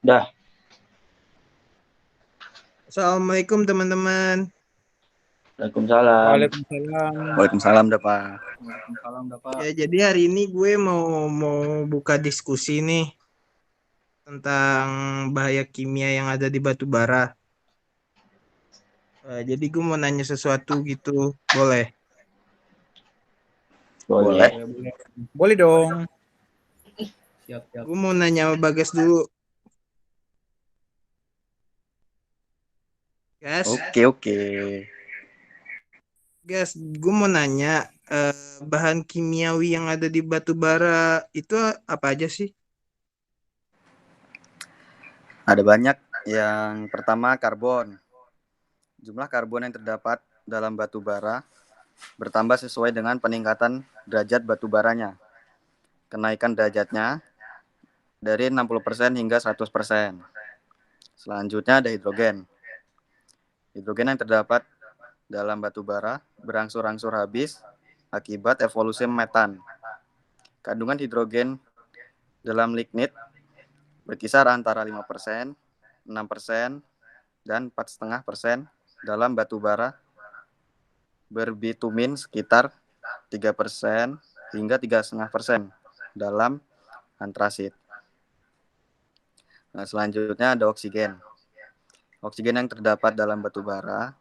Dah, Assalamualaikum teman-teman. Waalaikumsalam. Waalaikumsalam. Waalaikumsalam, Pak. Waalaikumsalam, Bapak. Ya, jadi hari ini gue mau buka diskusi nih tentang bahaya kimia yang ada di batu bara. Jadi gue mau nanya sesuatu gitu, boleh? Boleh. Boleh. Boleh. Boleh dong. Siap, siap. Gue mau nanya sama Bagas dulu, Gas. Oke. Gas, gue mau nanya bahan kimiawi yang ada di batu bara itu apa aja sih? Ada banyak. Yang pertama karbon. Jumlah karbon yang terdapat dalam batu bara bertambah sesuai dengan peningkatan derajat batu baranya. Kenaikan derajatnya dari 60% hingga 100%. Selanjutnya ada hidrogen. Hidrogen yang terdapat dalam batu bara berangsur-angsur habis akibat evolusi metan. Kandungan hidrogen dalam lignit berkisar antara 5%, 6%, dan 4,5% dalam batu bara berbitumin sekitar 3% hingga 3,5% dalam antrasit. Nah, selanjutnya ada oksigen. Oksigen yang terdapat dalam batu bara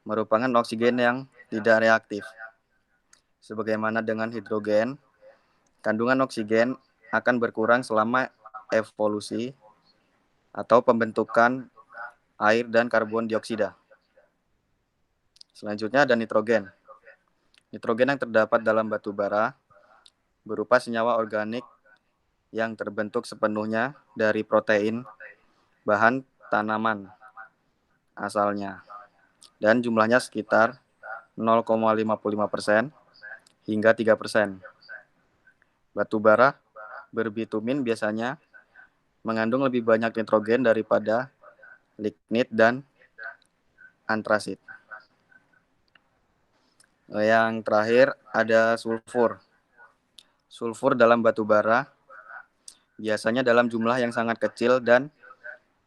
merupakan oksigen yang tidak reaktif. Sebagaimana dengan hidrogen, kandungan oksigen akan berkurang selama evolusi atau pembentukan air dan karbon dioksida. Selanjutnya ada nitrogen. Nitrogen yang terdapat dalam batu bara berupa senyawa organik yang terbentuk sepenuhnya dari protein bahan tanaman asalnya dan jumlahnya sekitar 0,55% hingga 3%. Batu bara berbitumin biasanya mengandung lebih banyak nitrogen daripada lignit dan antrasit. Yang terakhir ada sulfur. Sulfur dalam batu bara biasanya dalam jumlah yang sangat kecil dan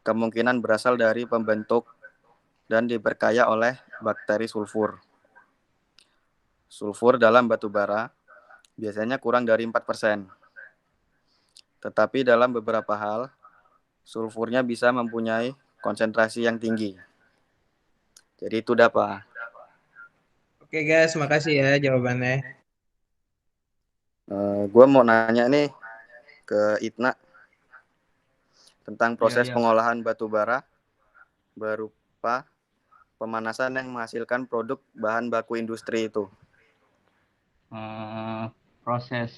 kemungkinan berasal dari pembentuk dan diperkaya oleh bakteri sulfur. Sulfur dalam batu bara biasanya kurang dari 4%. Tetapi dalam beberapa hal, sulfurnya bisa mempunyai konsentrasi yang tinggi. Jadi itu dapat. Oke guys, makasih ya jawabannya. Gue mau nanya nih ke Itna tentang Iya, proses iya. pengolahan batu bara berupa pemanasan yang menghasilkan produk bahan baku industri itu. Eh, proses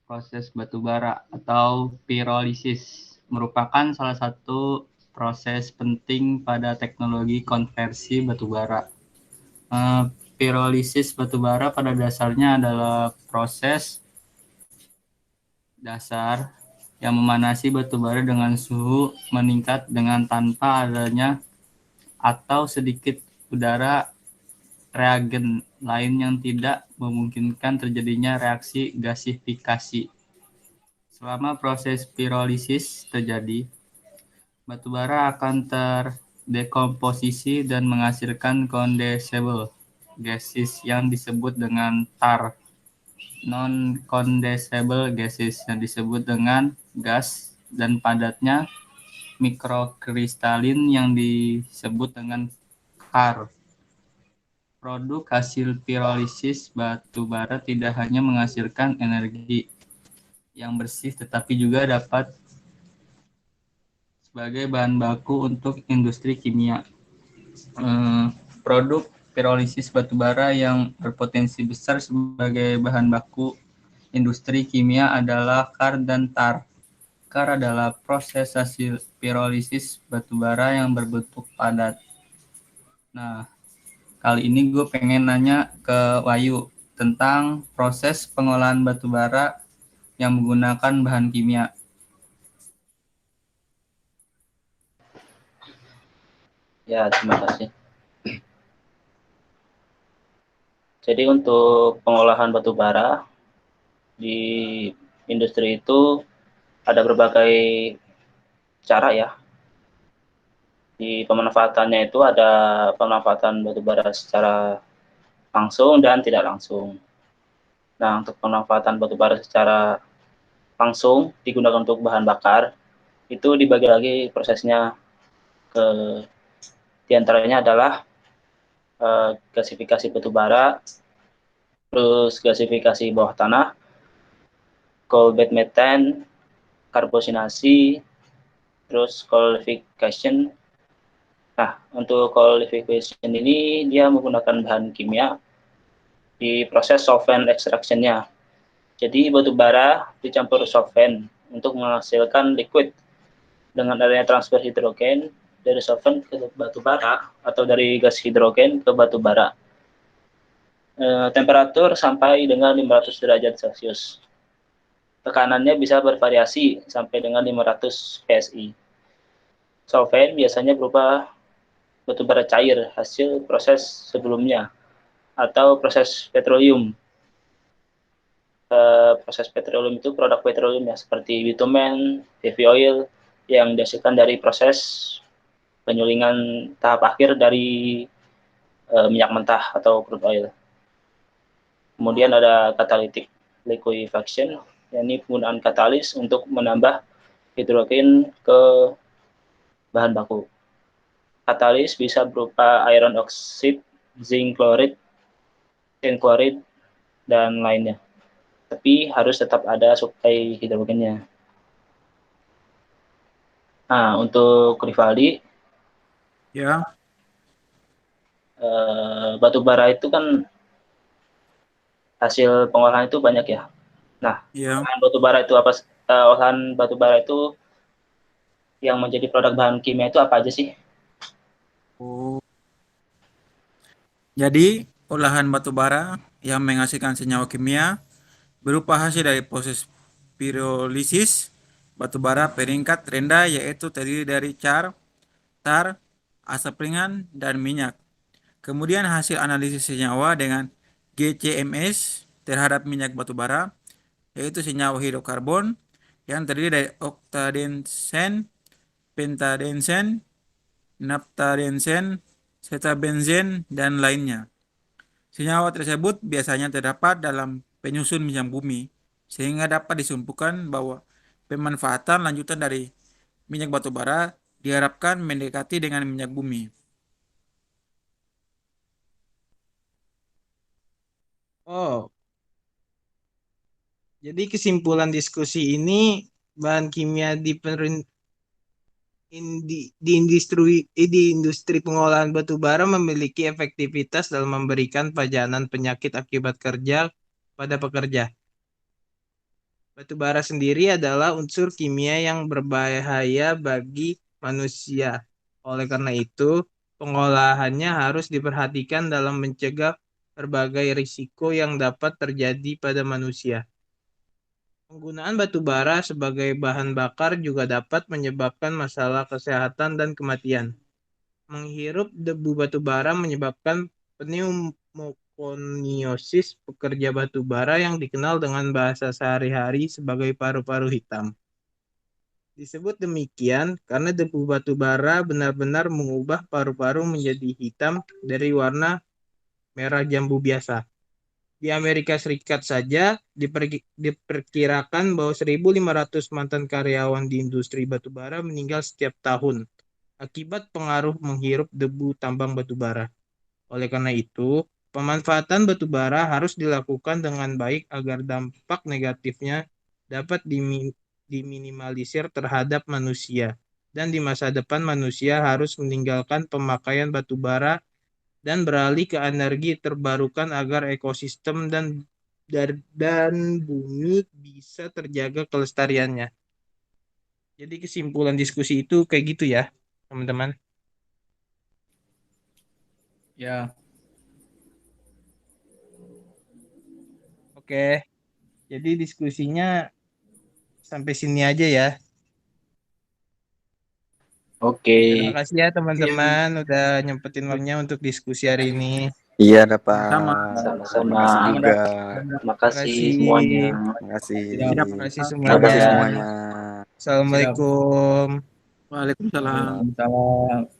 proses batu bara atau pirolisis merupakan salah satu proses penting pada teknologi konversi batu bara. Eh, Pirolisis batu bara pada dasarnya adalah proses dasar yang memanasi batu bara dengan suhu meningkat dengan tanpa adanya atau sedikit udara reagen lain yang tidak memungkinkan terjadinya reaksi gasifikasi. Selama proses pirolisis terjadi, batu bara akan terdekomposisi dan menghasilkan condensable gases yang disebut dengan tar. Non-condensable gases yang disebut dengan gas dan padatnya mikrokristalin yang disebut dengan kar. Produk hasil pirolisis batu bara tidak hanya menghasilkan energi yang bersih tetapi juga dapat sebagai bahan baku untuk industri kimia. Produk pirolisis batu bara yang berpotensi besar sebagai bahan baku industri kimia adalah kar dan tar. Kar adalah proses hasil pirolisis batu bara yang berbentuk padat. Nah, kali ini gue pengen nanya ke Wayu tentang proses pengolahan batu bara yang menggunakan bahan kimia. Ya, terima kasih. Jadi untuk pengolahan batu bara di industri itu ada berbagai cara ya. Di pemanfaatannya itu ada pemanfaatan batubara secara langsung dan tidak langsung. Nah, untuk pemanfaatan batubara secara langsung digunakan untuk bahan bakar, itu dibagi lagi prosesnya ke diantaranya adalah gasifikasi batubara, terus gasifikasi bawah tanah, coal bed methane, karbosinasi, terus qualification. Nah, untuk qualification ini dia menggunakan bahan kimia di proses solvent extraction-nya. Jadi batu bara dicampur solvent untuk menghasilkan liquid. Dengan adanya transfer hidrogen dari solvent ke batu bara atau dari gas hidrogen ke batu bara. Temperatur sampai dengan 500 derajat Celcius. Tekanannya bisa bervariasi sampai dengan 500 PSI. Solvent biasanya berupa batu bara cair hasil proses sebelumnya atau proses petroleum. Proses petroleum itu produk petroleum ya, seperti bitumen, heavy oil yang dihasilkan dari proses penyulingan tahap akhir dari minyak mentah atau crude oil. Kemudian ada catalytic liquefaction, yakni penggunaan katalis untuk menambah hidrogen ke bahan baku. Katalis bisa berupa iron oxide, zinc chloride, tin chloride, dan lainnya. Tapi harus tetap ada suplai hidrogennya. Nah, untuk Rivaldi, Ya, batu bara itu kan hasil pengolahan itu banyak ya. Nah, ya. olahan batu bara itu apa? Olahan batu bara itu yang menjadi produk bahan kimia itu apa aja sih? Oh. Jadi, olahan batu bara yang menghasilkan senyawa kimia berupa hasil dari proses pirolisis batu bara peringkat rendah, yaitu terdiri dari tar, asap ringan, dan minyak. Kemudian hasil analisis senyawa dengan GCMS terhadap minyak batu bara, yaitu senyawa hidrokarbon yang terdiri dari oktadensen, pentadensen, naptadensen, serta benzen, dan lainnya. Senyawa tersebut biasanya terdapat dalam penyusun minyak bumi, sehingga dapat disimpulkan bahwa pemanfaatan lanjutan dari minyak batu bara diharapkan mendekati dengan minyak bumi. Oh, jadi kesimpulan diskusi ini bahan kimia di industri pengolahan batu bara memiliki efektivitas dalam memberikan pajanan penyakit akibat kerja pada pekerja. Batu bara sendiri adalah unsur kimia yang berbahaya bagi manusia. Oleh karena itu, pengolahannya harus diperhatikan dalam mencegah berbagai risiko yang dapat terjadi pada manusia. Penggunaan batu bara sebagai bahan bakar juga dapat menyebabkan masalah kesehatan dan kematian. Menghirup debu batu bara menyebabkan pneumokoniosis pekerja batu bara yang dikenal dengan bahasa sehari-hari sebagai paru-paru hitam. Disebut demikian karena debu batu bara benar-benar mengubah paru-paru menjadi hitam dari warna merah jambu biasa. Di Amerika Serikat saja diperkirakan bahwa 1.500 mantan karyawan di industri batubara meninggal setiap tahun akibat pengaruh menghirup debu tambang batubara. Oleh karena itu, pemanfaatan batubara harus dilakukan dengan baik agar dampak negatifnya dapat diminimalisir terhadap manusia. Dan di masa depan manusia harus meninggalkan pemakaian batubara dan beralih ke energi terbarukan agar ekosistem dan bumi bisa terjaga kelestariannya. Jadi kesimpulan diskusi itu kayak gitu ya, teman-teman. Ya, Oke, jadi diskusinya sampai sini aja ya. Terima Oke, kasih ya teman-teman udah nyempetin waktunya untuk diskusi hari ini. Iya, dapat. Sama. sama-sama. Terima kasih juga. Terima kasih Terima kasih. semuanya. Terima kasih. Tidak. Terima kasih Terima kasih semuanya. semuanya. Assalamualaikum. Waalaikumsalam. Waalaikumsalam.